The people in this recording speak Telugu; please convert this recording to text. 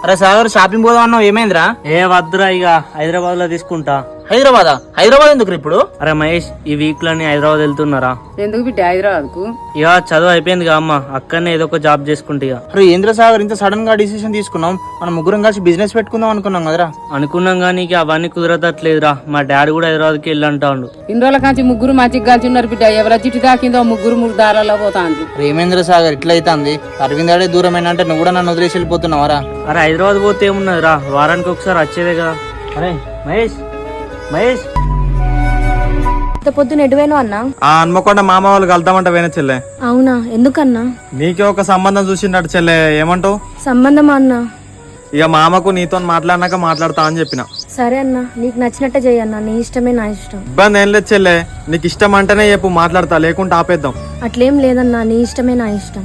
అరే సాగర్ షాపింగ్ పోదాం అన్నావు, ఏమైందిరా? ఏ వద్దురా, ఇక హైదరాబాద్ లో తీసుకుంటా. హైదరాబాద్ ఎందుకు ఇప్పుడు? అరే మహేష్, ఈ వీక్ లోని హైదరాబాద్ వెళ్తున్నారా? ఎందుకు బిడ్డ హైదరాబాద్ కు? ఇక చదువు అయిపోయింది కా అమ్మ, అక్కడనే ఏదో ఒక జాబ్ చేసుకుంటా. ఇక అరే ఏంద్ర సాగర్, ఇంత సడన్ గా డిసిషన్ తీసుకున్నాం? మనం ముగ్గురం కలిసి బిజినెస్ పెట్టుకుందాం అనుకున్నాం కదరా. అనుకున్నాం గానీ ఇక అవన్నీ కుదరదట్లేదురా. మా డాడీ కూడా హైదరాబాద్కి వెళ్ళంటాడు. ఇన్ని రోజుల కాంచి ముగ్గురు మంచిగా కలిసి ఉన్నారు బిడ్డ. ఎవరి చిట్టి దాకిందో ముగ్గురు మూడు దారాల్లో పోతాంది. రేమేంద్ర సాగర్ ఇట్లా అవుతుంది? అరవింద్ ఆడే దూరమైన అంటే నువ్వు కూడా నన్ను వదిలేసి వెళ్ళిపోతున్నావారా? అరే హైదరాబాద్ పోతే ఏమున్నదిరా, వారానికి ఒకసారి వచ్చేదే కదా. అరే మహేష్, మహేష్ పొద్దున ఎటువైనా అన్నా? ఆ హన్మకొండ మామ వాళ్ళు కలుద్దామంట వేనే చెల్లె. అవునా, ఎందుకన్నా? నీకే ఒక సంబంధం చూసిండట చెల్లె, ఏమంటావు? సంబంధమా అన్నా? ఇక మామకు నీతో మాట్లాడినాక మాట్లాడతా అని చెప్పిన. సరే అన్నా, నీకు నచ్చినట్టే చెయ్యన్నా, నీ ఇష్టమే నా ఇష్టం. ఇబ్బంది ఏం లేదు చెల్లె, నీకు ఇష్టం అంటేనే చెప్పు, మాట్లాడతా, లేకుంటే ఆపేద్దాం. అట్లేం లేదన్నా, నీ ఇష్టమే నా ఇష్టం.